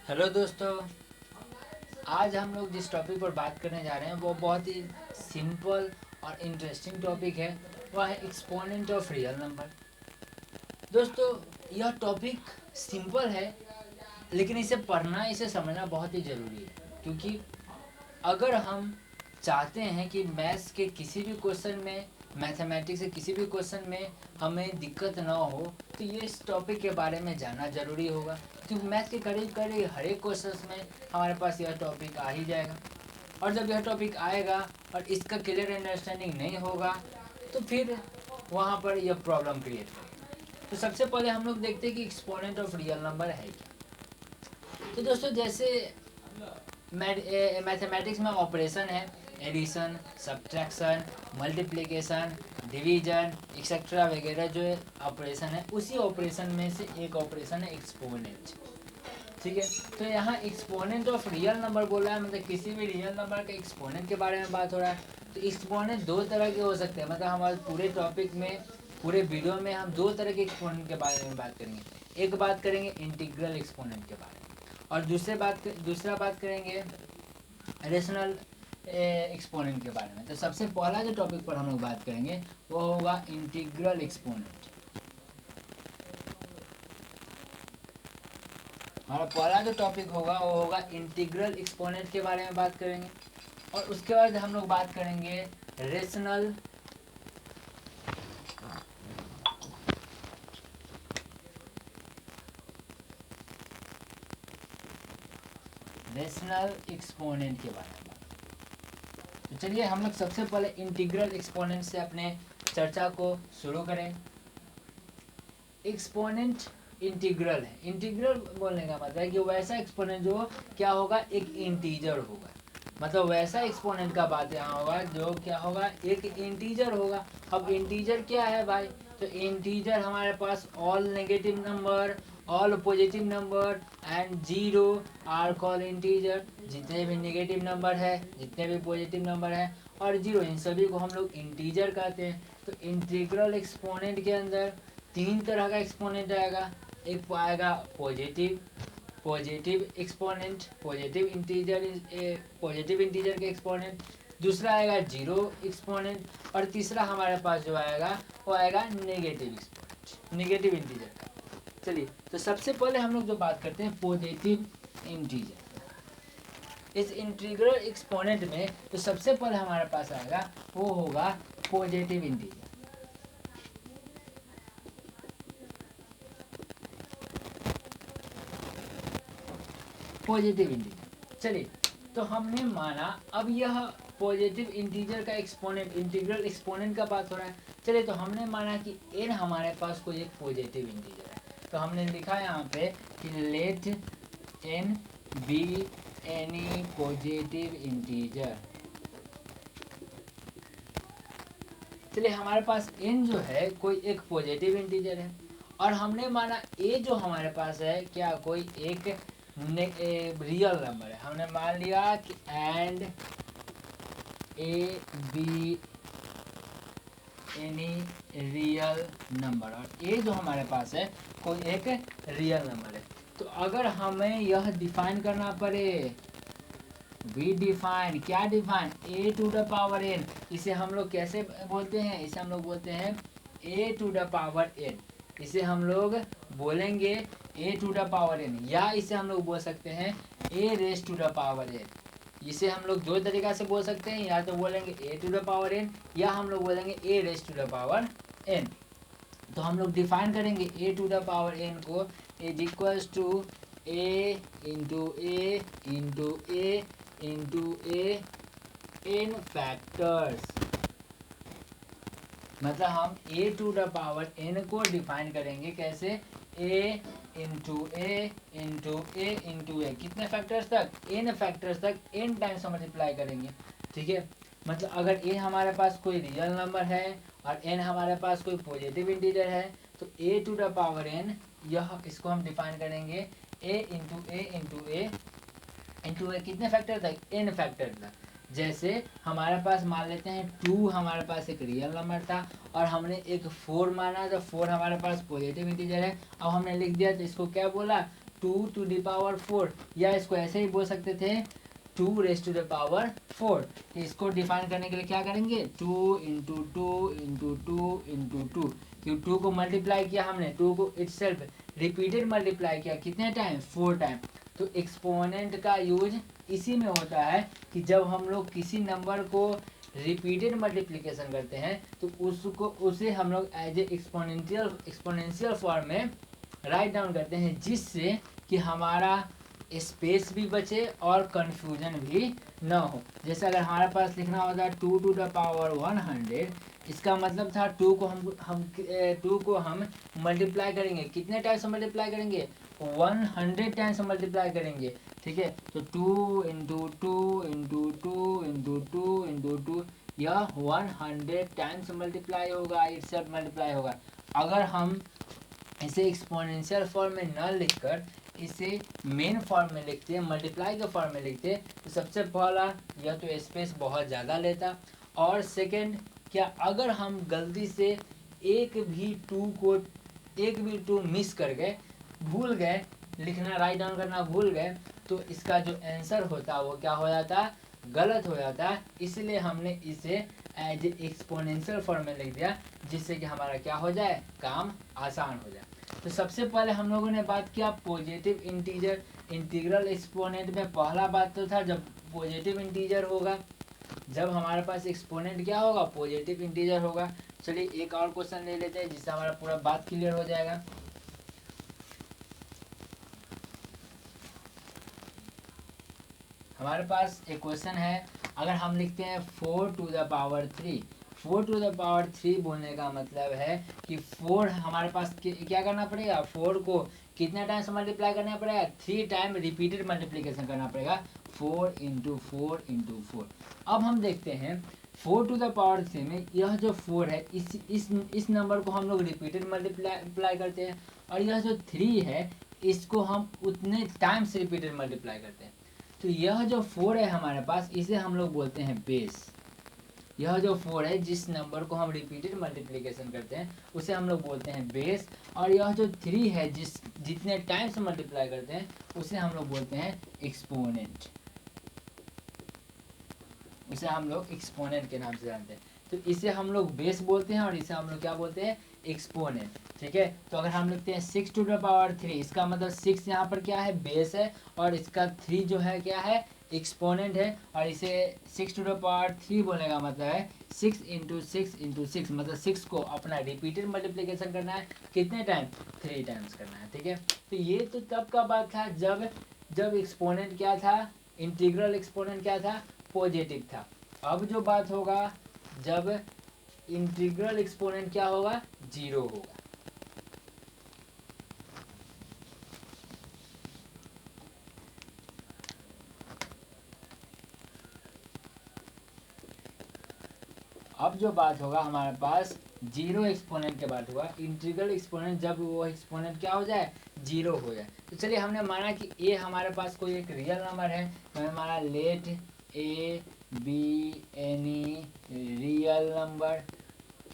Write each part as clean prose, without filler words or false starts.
Hello दोस्तों। आज हम लोग जिस टॉपिक पर बात करने जा रहे हैं वो बहुत ही सिंपल और इंटरेस्टिंग टॉपिक है। वह है एक्सपोनेंट ऑफ रियल नंबर। दोस्तों, यह टॉपिक सिंपल है लेकिन इसे पढ़ना, इसे समझना बहुत ही ज़रूरी है, क्योंकि अगर हम चाहते हैं कि मैथ्स के किसी भी क्वेश्चन में, मैथमेटिक्स के किसी भी क्वेश्चन में हमें दिक्कत ना हो, तो ये इस टॉपिक के बारे में जानना ज़रूरी होगा। क्योंकि मैथ्स के करीब करीब हर एक क्वेश्चन में हमारे पास यह टॉपिक आ ही जाएगा। और जब यह टॉपिक आएगा और इसका क्लियर अंडरस्टैंडिंग नहीं होगा तो फिर वहाँ पर यह प्रॉब्लम क्रिएट करेगा। तो सबसे पहले हम लोग देखते हैं कि एक्सपोनेंट ऑफ रियल नंबर है क्या। तो दोस्तों, जैसे मैथमेटिक्स में ऑपरेशन है, addition, subtraction, multiplication, division etcetera वगैरह जो ऑपरेशन है, उसी ऑपरेशन में से एक ऑपरेशन है एक्सपोनेंट। ठीक है, तो यहाँ एक्सपोनेंट ऑफ रियल नंबर बोल रहा है, मतलब किसी भी रियल नंबर के एक्सपोनेंट के बारे में बात हो रहा है। तो एक्सपोनेंट दो तरह के हो सकते हैं, मतलब हमारे पूरे टॉपिक में, पूरे वीडियो में हम दो तरह के एक्सपोनेंट के बारे में बात करेंगे। एक बात करेंगे इंटीग्रल एक्सपोनेंट के बारे में, और दूसरा बात करेंगे रेशनल एक्सपोनेंट के बारे में। तो सबसे पहला जो टॉपिक पर हम लोग बात करेंगे वो होगा इंटीग्रल एक्सपोनेंट। हमारा पहला जो टॉपिक होगा वो होगा इंटीग्रल एक्सपोनेंट के बारे में बात करेंगे, और उसके बाद हम लोग बात करेंगे रेशनल एक्सपोनेंट के बारे में। तो चलिए हम लोग सबसे पहले इंटीग्रल एक्सपोनेंट से अपने चर्चा को शुरू करें। एक्सपोनेंट इंटीग्रल है। इंटीग्रल बोलने का मतलब है कि वैसा एक्सपोनेंट जो क्या होगा, एक इंटीजर होगा। मतलब वैसा एक्सपोनेंट का बात यहाँ होगा जो क्या होगा, एक इंटीजर होगा। अब इंटीजर क्या है भाई, तो इंटीजर हमारे पास all negative number, all positive number and zero are call integer. जितने भी नेगेटिव नंबर है, जितने भी पॉजिटिव नंबर है और जीरो, इन सभी को हम लोग इंटीजर कहते हैं। तो इंटीग्रल एक्सपोनेंट के अंदर तीन तरह का एक्सपोनेंट आएगा। एक आएगा पॉजिटिव एक्सपोनेंट, पॉजिटिव इंटीजर के एक्सपोनेंट। दूसरा आएगा जीरो एक्सपोनेंट, और तीसरा हमारे पास जो आएगा वो आएगा नेगेटिव एक्सपोनेंट, नेगेटिव इंटीजर का। चलिए, तो सबसे पहले हम लोग जो बात करते हैं पॉजिटिव इंटीजर। इस इंटीग्रल एक्सपोनेंट में तो सबसे पहले हमारे पास आएगा वो होगा पॉजिटिव इंटीजर। Positive integer. चलिए, तो हमने माना अब यह पॉजिटिव इंटीजर का एक्सपोनेंट, इंटीग्रल एक्सपोनेंट का बात हो रहा है। चलिए, तो हमने माना कि n हमारे पास कोई एक पॉजिटिव इंटीजर है। तो हमने लिखा यहाँ पे कि let n be any positive integer. चलिए, हमारे पास n जो है कोई एक पॉजिटिव इंटीजर है, और हमने माना a जो हमारे पास है क्या, कोई एक रियल नंबर है। हमने मान लिया कि and A be any real number, और ए जो हमारे पास है कोई एक रियल नंबर है। तो अगर हमें यह डिफाइन करना पड़े, वी डिफाइन, क्या define, A to the power N. इसे हम लोग कैसे बोलते हैं, इसे हम लोग बोलते हैं a to the power N. इसे हम लोग बोलेंगे a to the power n, या इसे हम लोग बोल सकते हैं a raise to the power N. इसे हम लोग दो तरीका से बोल सकते हैं, या तो बोलेंगे a to the power n, या हम लोग बोलेंगे a raise to the power n. तो हम लोग डिफाइन करेंगे a to the power n को is equals to a into a into a into a n factors. मतलब हम a to the power n को डिफाइन करेंगे कैसे, a into a into a into a, कितने factors तक, n factors तक, n times multiply करेंगे। ठीक है, मतलब अगर ए हमारे पास कोई रियल नंबर है और एन हमारे पास कोई पॉजिटिव इंटीजर है, तो ए टू द पावर एन, यह इसको हम डिफाइन करेंगे ए into a into a into a, कितने फैक्टर तक, एन फैक्टर तक। जैसे हमारे पास मान लेते हैं 2 हमारे पास एक रियल नंबर था, और हमने एक 4 माना, तो 4 हमारे पास पॉजिटिव इंटीजर है। अब हमने लिख दिया, तो इसको क्या बोला, 2⁴, या इसको ऐसे ही बोल सकते थे 2⁴। इसको डिफाइन करने के लिए क्या करेंगे, 2 into two into two into two, क्योंकि 2 को मल्टीप्लाई किया हमने, 2 को इटसेल्फ रिपीटेड मल्टीप्लाई किया कितने टाइम, 4 टाइम। तो एक्सपोनेंट का यूज इसी में होता है कि जब हम लोग किसी नंबर को रिपीटेड मल्टीप्लिकेशन करते हैं तो उसे हम लोग एज ए एक्सपोनेंशियल फॉर्म में राइट डाउन करते हैं, जिससे कि हमारा स्पेस भी बचे और कंफ्यूजन भी न हो। जैसे अगर हमारे पास लिखना होता है 2⁴ इसका मतलब था 2 को हम मल्टीप्लाई करेंगे, कितने टाइम से मल्टीप्लाई करेंगे, 100 टाइम से मल्टीप्लाई करेंगे, ठीक है। तो 2 into two into two into two into two, यह 100 टाइम्स मल्टीप्लाई होगा, इटसेल्फ मल्टीप्लाई होगा। अगर हम इसे एक्सपोनेंशियल फॉर्म में न लिखकर इसे मेन फॉर्म में लिखते हैं, मल्टीप्लाई के फॉर्म में लिखते हैं, तो सबसे पहला यह तो स्पेस बहुत ज़्यादा लेता, और सेकंड क्या, अगर हम गलती से एक भी टू मिस कर गए, भूल गए लिखना, राइट डाउन करना भूल गए, तो इसका जो आंसर होता वो क्या हो जाता, गलत हो जाता है। इसलिए हमने इसे एज एक्सपोनेंशियल फॉर्म में लिख दिया, जिससे कि हमारा क्या हो जाए, काम आसान हो जाए। तो सबसे पहले हम लोगों ने बात किया पॉजिटिव इंटीजर इंटीग्रल एक्सपोनेंट में। पहला बात तो था जब पॉजिटिव इंटीजर होगा, जब हमारे पास एक्सपोनेंट क्या होगा, पॉजिटिव इंटीजर होगा। चलिए एक और क्वेश्चन ले लेते हैं जिससे हमारा पूरा बात क्लियर हो जाएगा। हमारे पास एक क्वेश्चन है, अगर हम लिखते हैं 4⁴, 4⁴ बोलने का मतलब है कि 4 हमारे पास क्या करना पड़ेगा, 4 को कितने टाइम से मल्टीप्लाई करना पड़ेगा, 3 टाइम रिपीटेड मल्टीप्लिकेशन करना पड़ेगा, 4 इंटू 4 इंटू 4। अब हम देखते हैं 4⁴ में यह जो 4 है, इस नंबर को हम लोग रिपीटेड मल्टीप्लाई करते हैं, और यह जो 3 है इसको हम उतने टाइम से रिपीटेड मल्टीप्लाई करते हैं। तो यह जो 4 है हमारे पास, इसे हम लोग बोलते हैं बेस। यह जो 4 है जिस नंबर को हम रिपीटेड मल्टीप्लिकेशन करते हैं उसे हम लोग बोलते हैं बेस, और यह जो 3 है जितने टाइम से मल्टीप्लाई करते हैं उसे हम लोग बोलते हैं एक्सपोनेंट। इसे हम लोग एक्सपोनेंट के नाम से जानते हैं। तो इसे हम लोग बेस बोलते हैं और इसे हम लोग क्या बोलते हैं, एक्सपोनेंट, ठीक है। तो अगर हम लिखते हैं 6⁴, इसका मतलब 6 यहाँ पर क्या है, बेस है, और इसका 3 जो है क्या है, एक्सपोनेंट है। और इसे 6⁴ बोलने का मतलब है 6 इंटू 6 इंटू 6, मतलब 6 को अपना रिपीटेड मल्टीप्लिकेशन करना है, कितने टाइम, 3 टाइम्स करना है, ठीक है। तो ये तो तब का बात था जब एक्सपोनेंट क्या था, इंटीग्रल एक्सपोनेंट क्या था, पॉजिटिव था। अब जो बात होगा जब इंटीग्रल एक्सपोनेंट क्या होगा, 0 होगा। अब जो बात होगा हमारे पास 0 एक्सपोनेंट के बाद हुआ इंटीग्रल एक्सपोनेंट, जब वो एक्सपोनेंट क्या हो जाए, 0 हो जाए। तो चलिए हमने माना कि ए हमारे पास कोई एक रियल नंबर है, तो हमने माना let a be any real number,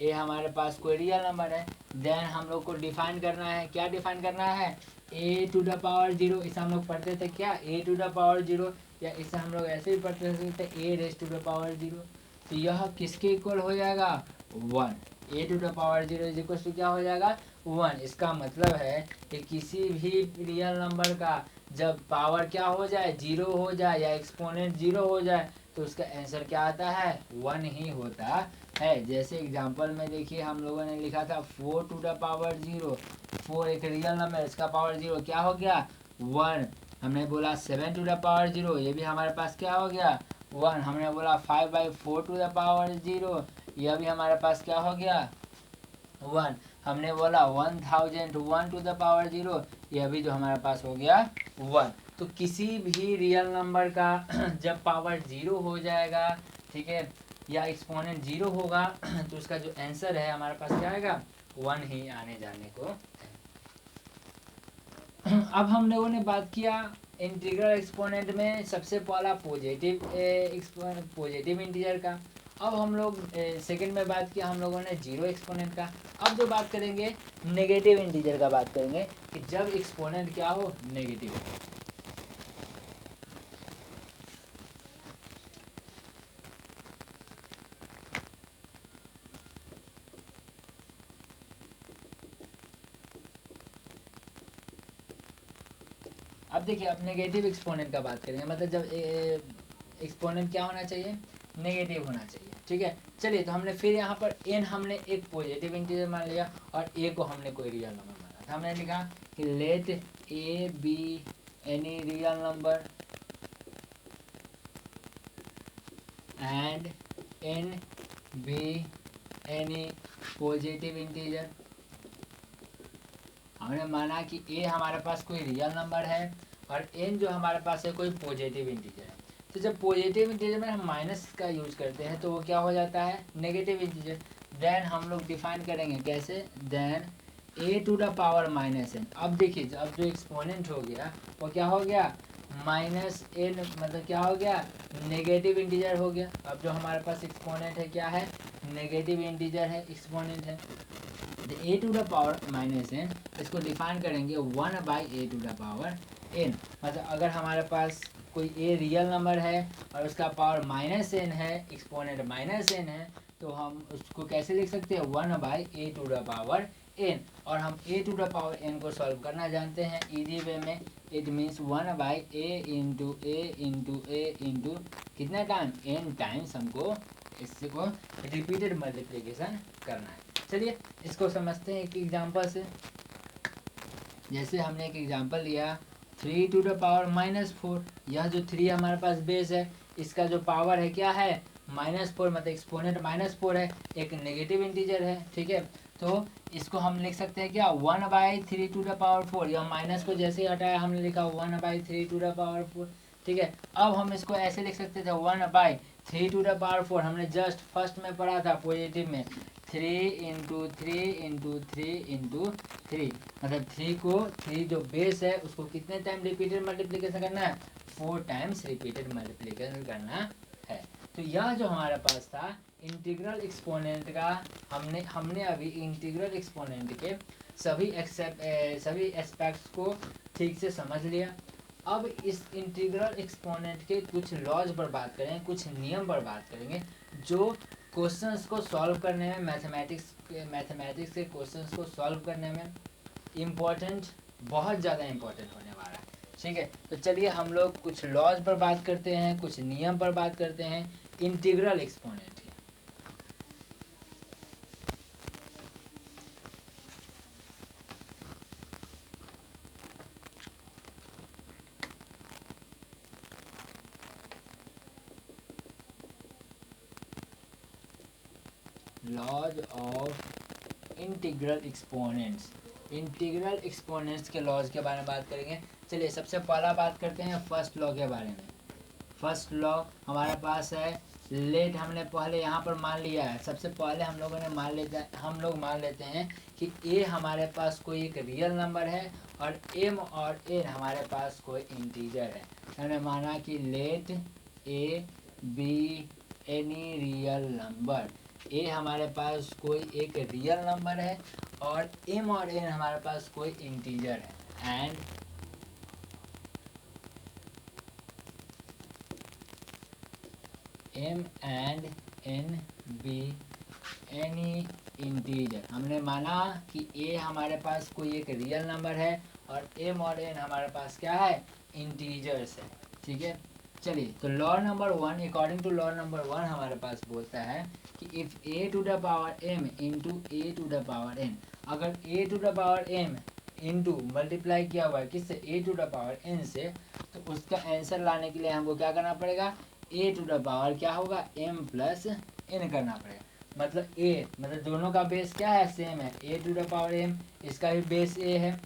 a हमारे पास कोई रियल नंबर है। देन हम लोग को डिफाइन करना है, क्या डिफाइन करना है, a⁴, इसे हम लोग पढ़ते थे क्या, a⁴, या इसे हम लोग ऐसे भी पढ़ते थे a⁴। तो यह किसके इक्वल हो जाएगा, 1। a⁴ क्या हो जाएगा, 1। इसका मतलब है कि किसी भी रियल नंबर का जब पावर क्या हो जाए, 0 हो जाए, या एक्सपोनेंट 0 हो जाए, तो उसका आंसर क्या आता है, 1 ही होता है। जैसे एग्जांपल में देखिए हम लोगों ने लिखा था 4⁴, 4 एक रियल नंबर, इसका पावर 0 क्या हो गया, 1। हमने बोला 7⁴, ये भी हमारे पास क्या हो गया, 1। हमने बोला 5/4, यह भी हमारे पास क्या हो गया, 1। हमने बोला 1001/0, यह भी जो हमारे पास हो गया 1। तो किसी भी रियल नंबर का जब पावर 0 हो जाएगा, ठीक है, या एक्सपोनेंट 0 होगा, तो उसका जो आंसर है हमारे पास क्या आएगा, 1 ही आने जाने को। अब हम लोगों ने बात किया इंटीग्रल एक्सपोनेंट में सबसे पहला पॉजिटिव इंटीजर का, अब हम लोग सेकंड में बात किया हम लोगों ने जीरो एक्सपोनेंट का। अब जो बात करेंगे नेगेटिव इंटीजर का बात करेंगे कि जब एक्सपोनेंट क्या हो, नेगेटिव हो। अब देखिए, अब नेगेटिव एक्सपोनेंट का बात करेंगे, मतलब जब एक्सपोनेंट क्या होना चाहिए, नेगेटिव होना चाहिए। ठीक है, चलिए तो हमने फिर यहाँ पर n हमने एक पॉजिटिव इंटीजर मान लिया और a को हमने कोई रियल नंबर माना था। हमने लिखा कि let a be any real number and n be any positive integer. हमने माना कि a हमारे पास कोई रियल नंबर है और n जो हमारे पास है कोई पॉजिटिव इंटीजर है। तो जब पॉजिटिव इंटीजर में हम माइनस का यूज करते हैं तो वो क्या हो जाता है, नेगेटिव इंटीजर। देन हम लोग डिफाइन करेंगे कैसे, then a to the power minus n। अब देखिए, अब जो एक्सपोनेंट हो गया वो क्या हो गया, माइनस n, मतलब क्या हो गया, नेगेटिव इंटीजर हो गया। अब जो हमारे पास एक्सपोनेंट है क्या है, नेगेटिव इंटीजर है, एक्सपोनेंट है। A to the power minus n, इसको डिफाइन करेंगे 1/a to the power n। मतलब अगर हमारे पास कोई a रियल नंबर है और उसका पावर माइनस एन है, एक्सपोनेंट माइनस एन है, तो हम उसको कैसे लिख सकते हैं, 1/a to the power n। और हम a to the power n को सॉल्व करना जानते हैं इजी वे में। It means 1/a into a into a into कितना टाइम, n टाइम्स हमको इसको रिपीटेड मल्टीप्लिकेशन करना है। चलिए इसको समझते हैं एक एग्जांपल से। जैसे हमने एक एग्जांपल लिया 3 टू द पावर -4। यह जो 3 हमारे पास बेस है, इसका जो पावर है क्या है, -4, मतलब एक्सपोनेंट -4 है, एक नेगेटिव इंटीजर है। ठीक है, तो इसको हम लिख सकते हैं क्या, 1/3 टू द पावर 4। यह माइनस को जैसे ही हटाया हमने लिखा 1/3 टू द पावर 4। ठीक है, अब हम इसको ऐसे लिख सकते थे 1/3 टू द पावर 4। हमने जस्ट फर्स्ट में पढ़ा था पॉजिटिव में 3 इंटू 3 इंटू 3 इंटू 3, मतलब 3 जो बेस है उसको कितने टाइम रिपीटेड मल्टीप्लिकेशन करना है, 4 टाइम्स रिपीटेड मल्टीप्लिकेशन करना है। तो यह जो हमारे पास था इंटीग्रल एक्सपोनेंट का, हमने अभी इंटीग्रल एक्सपोनेंट के सभी एस्पेक्ट्स को ठीक से समझ लिया। अब इस इंटीग्रल एक्सपोनेंट के कुछ लॉज पर बात करेंगे, कुछ नियम पर बात करेंगे जो क्वेश्चंस को सॉल्व करने में, मैथमेटिक्स के क्वेश्चंस को सॉल्व करने में इम्पोर्टेंट, बहुत ज़्यादा इम्पोर्टेंट होने वाला है। ठीक है, तो चलिए हम लोग कुछ लॉज पर बात करते हैं, कुछ नियम पर बात करते हैं इंटीग्रल एक्सपोनेंट के। Laws of integral exponents, integral exponents के लॉज के बारे में बात करेंगे। चलिए सबसे पहला बात करते हैं फर्स्ट लॉ के बारे में। फर्स्ट लॉ हमारे पास है, लेट हमने पहले यहाँ पर मान लिया है, सबसे पहले हम लोग मान लेते हैं कि a हमारे पास कोई एक रियल नंबर है और m और n हमारे पास कोई इंटीजर है। हमने माना कि let a be any real number, a हमारे पास कोई एक रियल नंबर है और m और n हमारे पास कोई इंटीजर है। And m and n be any integer. हमने माना कि a हमारे पास कोई एक रियल नंबर है और m और n हमारे पास क्या है, इंटीजर्स है। ठीक है, चलिए तो law number 1, according to law number 1 हमारे पास बोलता है कि if a to the power m into a to the power n, अगर a to the power m into multiply किया हुआ है किससे, a to the power n से, तो उसका आंसर लाने के लिए हमको क्या करना पड़ेगा, a टू द पावर क्या होगा, m प्लस n करना पड़ेगा। मतलब मतलब दोनों का बेस क्या है, सेम है, a to the power m, इसका भी बेस a है,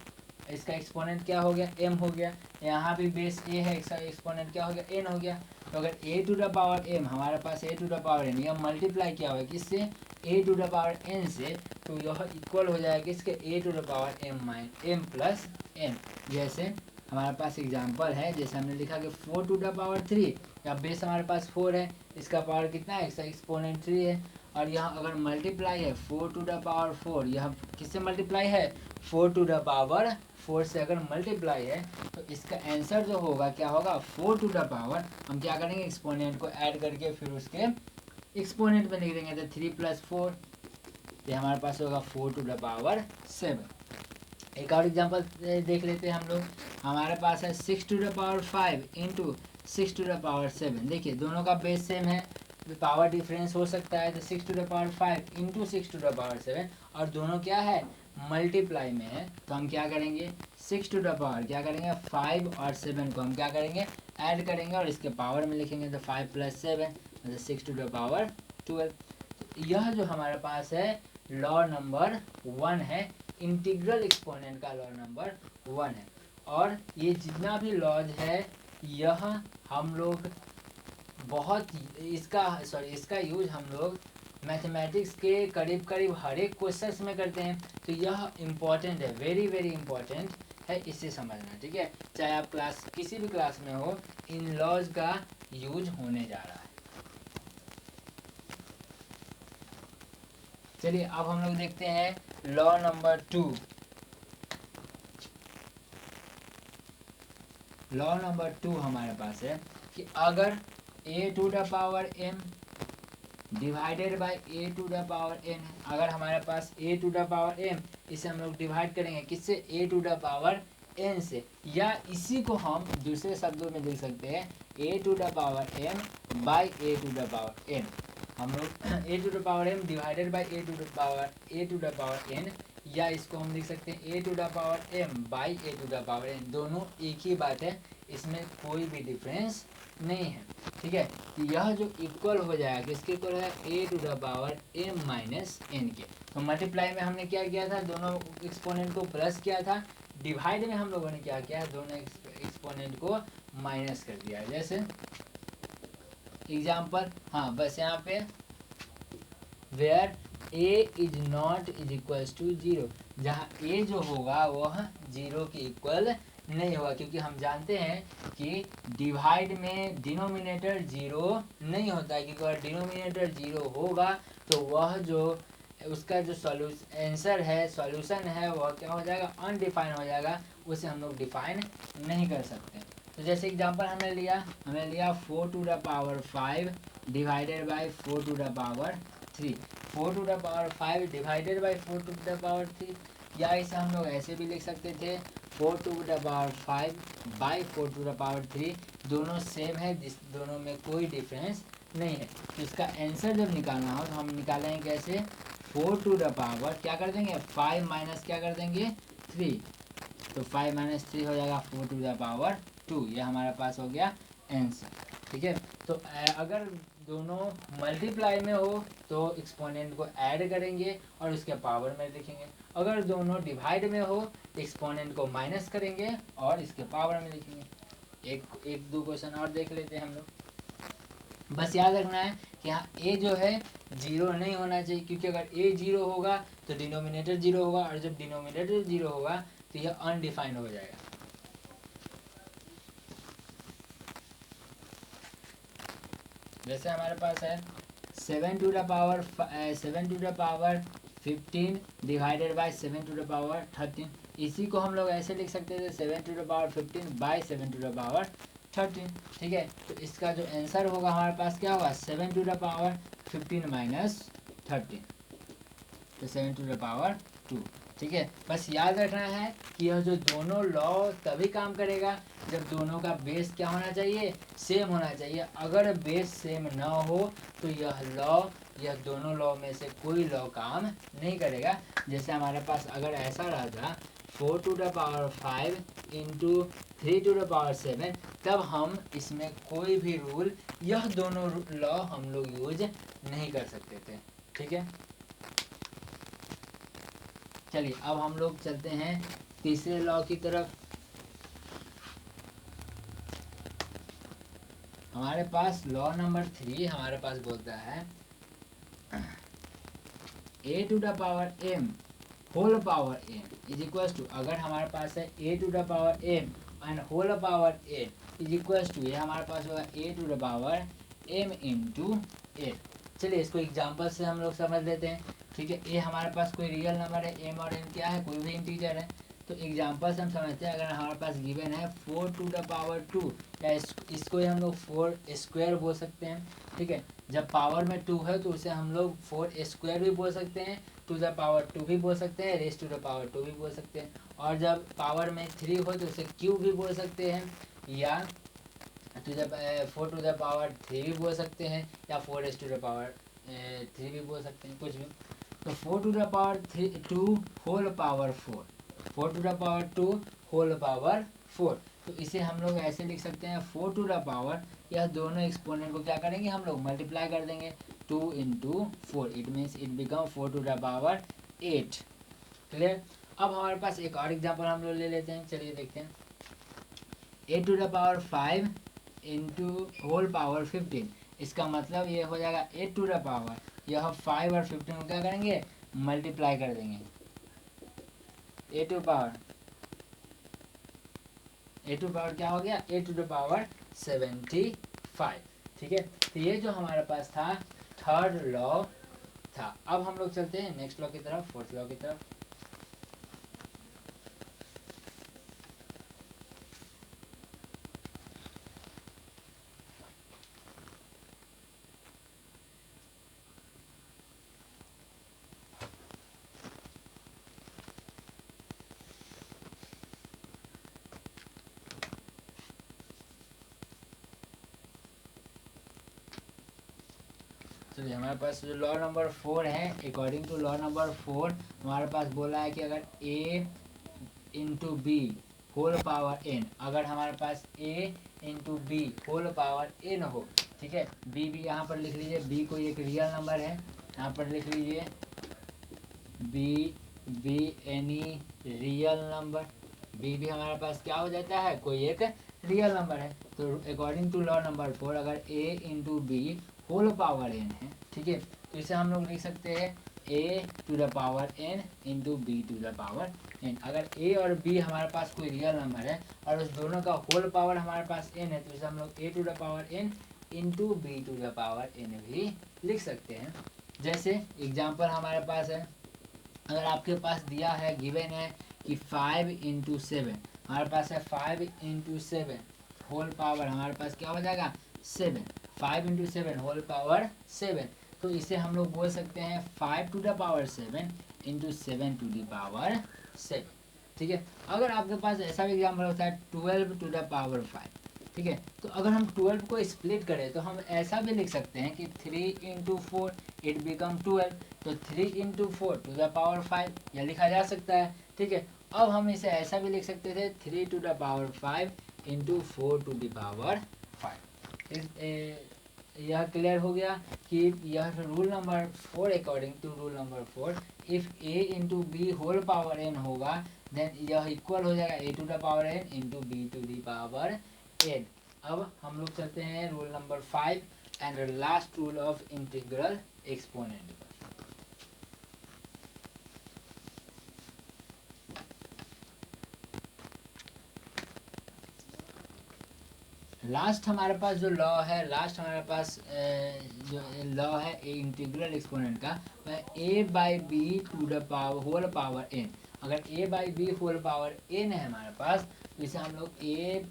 इसका एक्सपोनेंट क्या हो गया, m हो गया, यहाँ भी बेस a है, इसका एक्सपोनेंट क्या हो गया, n हो गया। तो अगर a to the power m हमारे पास a to the power n, यह मल्टीप्लाई किया हुआ है किससे, a to the power n से, तो यह इक्वल हो जाएगा किसके, a to the power m plus n। जैसे हमारे पास एग्जांपल है, जैसे हमने लिखा कि 4 टू द पावर 3, या बेस हमारे पास 4 है, इसका पावर कितना है, इसका एक्सपोनेंट 3 है। और यहाँ अगर मल्टीप्लाई है 4 टू द पावर 4, यह किससे मल्टीप्लाई है, 4 टू द पावर 4 से अगर मल्टीप्लाई है तो इसका आंसर जो होगा क्या होगा, 4 टू द पावर, हम क्या करेंगे एक्सपोनेंट को ऐड करके फिर उसके एक्सपोनेंट में लिख देंगे, तो 3 + 4, ये हमारे पास होगा 4 टू द पावर 7। एक और एग्जांपल देख लेते हैं हम लोग, हमारे पास है 6 to the power 5 into 6 to the power 7। देखिए दोनों का बेस सेम है, पावर डिफरेंस हो सकता है, तो 6 to the power 5 into 6 to the power 7, और दोनों क्या है, मल्टीप्लाई में है, तो हम क्या करेंगे 6 टू द पावर क्या करेंगे 5 और 7 को हम क्या करेंगे ऐड करेंगे और इसके पावर में लिखेंगे, तो 5 + 7 मतलब 6 टू द पावर 12। तो यह जो हमारे पास है लॉ नंबर 1 है, इंटीग्रल एक्सपोनेंट का लॉ नंबर 1 है। और ये जितना भी लॉज है यह हम लोग बहुत इसका यूज हम लोग मैथमेटिक्स के करीब करीब हर एक क्वेश्चंस में करते हैं, तो यह इम्पॉर्टेंट है, वेरी वेरी इम्पॉर्टेंट है, इसे समझना, ठीक है। चाहे आप क्लास किसी भी क्लास में हो, इन लॉज का यूज होने जा रहा है। चलिए अब हम लोग देखते हैं लॉ नंबर 2। लॉ नंबर 2 हमारे पास है कि अगर a to the power m divided by a to the power n, अगर हमारे पास a to the power m, इसे हम लोग डिवाइड करेंगे किससे, a to the power n से, या इसी को हम दूसरे शब्दों में लिख सकते हैं a to the power m by a to the power n। हम लोग a to the power m divided by a to the power n, या इसको हम लिख सकते हैं a to the power m by a to the power n, दोनों एक ही बात है, इसमें कोई भी डिफरेंस नहीं है, ठीक है। तो यह जो इक्वल हो जाएगा किसके इक्वल है, a to the power m minus n के। तो मल्टीप्लाई में हमने क्या किया था, दोनों एक्सपोनेंट को प्लस किया था, डिवाइड में हम लोगों ने क्या किया है, दोनों एक्सपोनेंट को माइनस कर दिया है। जैसे एग्जाम्पल, हाँ बस यहाँ पे where a is not is equals to 0, जहाँ a जो होगा वह 0 के इक्वल नहीं होगा, क्योंकि हम जानते हैं कि डिवाइड में डिनोमिनेटर 0 नहीं होता है, क्योंकि अगर डिनोमिनेटर 0 होगा तो वह जो उसका जो आंसर है, सॉल्यूशन है, वह क्या हो जाएगा, अनडिफाइन हो जाएगा, उसे हम लोग डिफाइन नहीं कर सकते। तो जैसे एग्जांपल हमने लिया 4 to the power 5 divided by 4 to the power 3, 4 to the power 5 divided by 4 to the power 3, या इसे हम लोग ऐसे भी लिख सकते थे 4 to the power 5 by 4 to the power 3, दोनों सेम है, दोनों में कोई डिफरेंस नहीं है। तो इसका आंसर जब निकालना हो तो हम निकालेंगे कैसे, 4 टू द पावर क्या कर देंगे 5 माइनस क्या कर देंगे 3, तो 5 माइनस 3 हो जाएगा 4 टू द पावर 2, ये हमारे पास हो गया आंसर, ठीक है। तो अगर दोनों मल्टीप्लाई में हो तो एक्सपोनेंट को ऐड करेंगे और उसके पावर में लिखेंगे, अगर दोनों डिवाइड में हो एक्सपोनेंट को माइनस करेंगे और इसके पावर में लिखेंगे। एक दो क्वेश्चन और देख लेते हैं हम लोग। बस याद रखना है कि यहाँ a जो है 0 नहीं होना चाहिए, क्योंकि अगर a 0 होगा तो डिनोमिनेटर 0 होगा, और जब डिनोमिनेटर 0 होगा तो यह अनडिफाइंड हो जाएगा। जैसे हमारे पास है 7 to the power 15 divided by 7 to the power 13, इसी को हम लोग ऐसे लिख सकते थे 7 to the power 15 by 7 to the power 13, ठीक है। तो इसका जो आंसर होगा हमारे पास क्या होगा 7 टू द पावर 15 माइनस 13, तो 7 टू द पावर 2, ठीक है। बस याद रखना है कि यह जो दोनों लॉ तभी काम करेगा जब दोनों का बेस क्या होना चाहिए, सेम होना चाहिए। अगर बेस सेम ना हो तो यह दोनों लॉ में से कोई लॉ काम नहीं करेगा। जैसे हमारे पास अगर ऐसा रहा था 4 to the power 5 into 3 to the power 7, तब हम इसमें कोई भी रूल, यह दोनों लॉ हम लोग यूज नहीं कर सकते थे, ठीक है। चलिए अब हम लोग चलते हैं तीसरे लॉ की तरफ। हमारे पास लॉ नंबर 3 हमारे पास बोलता है a to the power m whole power m is equal to, अगर हमारे पास है a to the power m and whole power n is equals to, ये हमारे पास होगा a to the power m into n. चलिए इसको एग्जाम्पल से हम लोग समझ लेते हैं। ठीक है, ये हमारे पास कोई रियल नंबर है, एम और एन क्या है, कोई भी इंटीजर है। तो एग्जाम्पल से हम समझते हैं, अगर हमारे पास गिवन है 4 टू द पावर 2, या इसको ही हम लोग 4 स्क्वायर बोल सकते हैं। ठीक है, जब पावर में 2 है तो उसे हम लोग 4 स्क्वायर भी बोल सकते हैं, टू द पावर 2 भी बोल सकते हैं, रेस टू द पावर 2 भी बोल सकते हैं। और जब पावर में 3 हो तो उसे क्यूब भी बोल सकते हैं, या 4 टू द पावर 3 भी बोल सकते हैं, या 4 टू द पावर 3 भी बोल सकते हैं, कुछ भी। तो 4 to the power 2 whole power 4, 4 to the power 2 whole power 4। तो इसे हम लोग ऐसे लिख सकते हैं 4 टू द पावर, यह दोनों एक्सपोनेंट को क्या करेंगे, हम लोग मल्टीप्लाई कर देंगे 2 into 4, it means it become 4 to the power 8। Clear. अब हमारे पास एक और एग्जाम्पल हम लोग ले लेते हैं, चलिए देखते हैं। A to the power 5 into whole power 15, इसका मतलब ये हो जाएगा ए टू द पावर, यह 5 और 15 को क्या करेंगे, मल्टीप्लाई कर देंगे। ए टू पावर क्या हो गया, ए टू द पावर 75। ठीक है, तो ये जो हमारे पास था थर्ड लॉ था। अब हम लोग चलते हैं नेक्स्ट लॉ की तरफ, फोर्थ लॉ की तरफ। चलिए हमारे पास जो लॉ नंबर 4 है, अकॉर्डिंग टू लॉ नंबर 4 हमारे पास बोला है कि अगर a into B whole power n, अगर हमारे पास a into B whole power n हो, ठीक है, b भी यहाँ पर लिख लीजिए, b कोई एक रियल नंबर है, यहाँ पर लिख लीजिए b any real number, b भी हमारे पास क्या हो जाता है, कोई एक रियल नंबर है। तो अकॉर्डिंग टू लॉ नंबर 4 अगर a into B whole power n है, ठीक है, तो इसे हम लोग लिख सकते हैं a to the power n into B to the power n। अगर a और b हमारे पास कोई रियल नंबर है और उस दोनों का होल पावर हमारे पास n है, तो इसे हम लोग a to the power n into B to the power n भी लिख सकते हैं। जैसे एग्जाम्पल हमारे पास है, अगर आपके पास दिया है, गिवन है कि 5 इंटू 7, हमारे पास है 5 इंटू 7 होल पावर हमारे पास क्या हो जाएगा 7, 5 इंटू 7 होल पावर 7। तो इसे हम लोग बोल सकते हैं 5 to the power 7 into 7 to the power 7। ठीक है, अगर आपके पास ऐसा भी एग्जाम्पल होता है 12 टू द पावर 5, ठीक है, तो अगर हम 12 को स्प्लिट करें तो हम ऐसा भी लिख सकते हैं कि 3 इंटू 4 इट बिकम 12, तो 3 इंटू 4 टू द पावर 5 यह लिखा जा सकता है। ठीक है, अब हम इसे ऐसा भी लिख सकते थे 3 to the power 5 into 4 to the power 5। यह क्लियर हो गया कि यह rule number 4, according to rule number 4 if a into B whole power n होगा, देन यह इक्वल हो जाएगा a to the power n into B to the power n। अब हम लोग चलते हैं rule number 5 and last rule of integral exponent. Last हमारे पास जो लॉ है, लास्ट हमारे पास जो लॉ है इंटीग्रल एक्सपोनेंट का, वह a by B to the power whole power n। अगर a by B whole power n है हमारे पास, तो इसे हम लोग a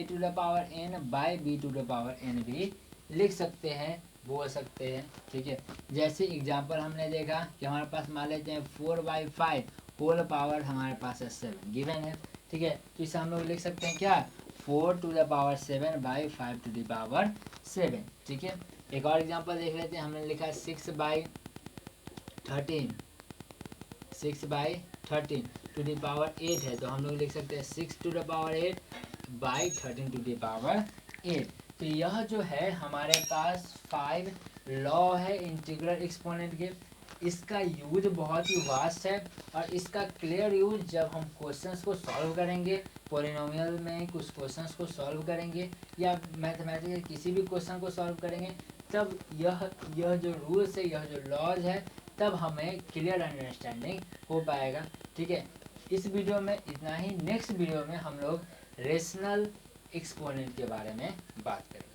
to the power n by B to the power n भी लिख सकते हैं, बोल सकते हैं। ठीक है, जैसे एग्जांपल हमने देखा कि हमारे पास मान लेते हैं 4/5 होल पावर हमारे पास है 7 गिवन है। ठीक है, तो इसे हम लोग लिख सकते हैं क्या, 4 to the power 7 by 5 to the power 7। ठीक है, एक और एग्जांपल देख लेते हैं, हमने लिखा 6/13 टू द पावर 8 है, तो हम लोग लिख सकते हैं 6 to the power 8 by 13 to the power 8। तो यह जो है हमारे पास 5 लॉ है इंटीग्रल एक्सपोनेंट के। इसका यूज बहुत ही वास्ट है और इसका क्लियर यूज जब हम क्वेश्चंस को सॉल्व करेंगे, पॉलिनोमियल में कुछ क्वेश्चंस को सॉल्व करेंगे या मैथमेटिकल किसी भी क्वेश्चन को सॉल्व करेंगे, तब यह जो रूल्स है, यह जो लॉज है, तब हमें क्लियर अंडरस्टैंडिंग हो पाएगा। ठीक है, इस वीडियो में इतना ही। नेक्स्ट वीडियो में हम लोग रेशनल एक्सपोनेंट के बारे में बात करेंगे।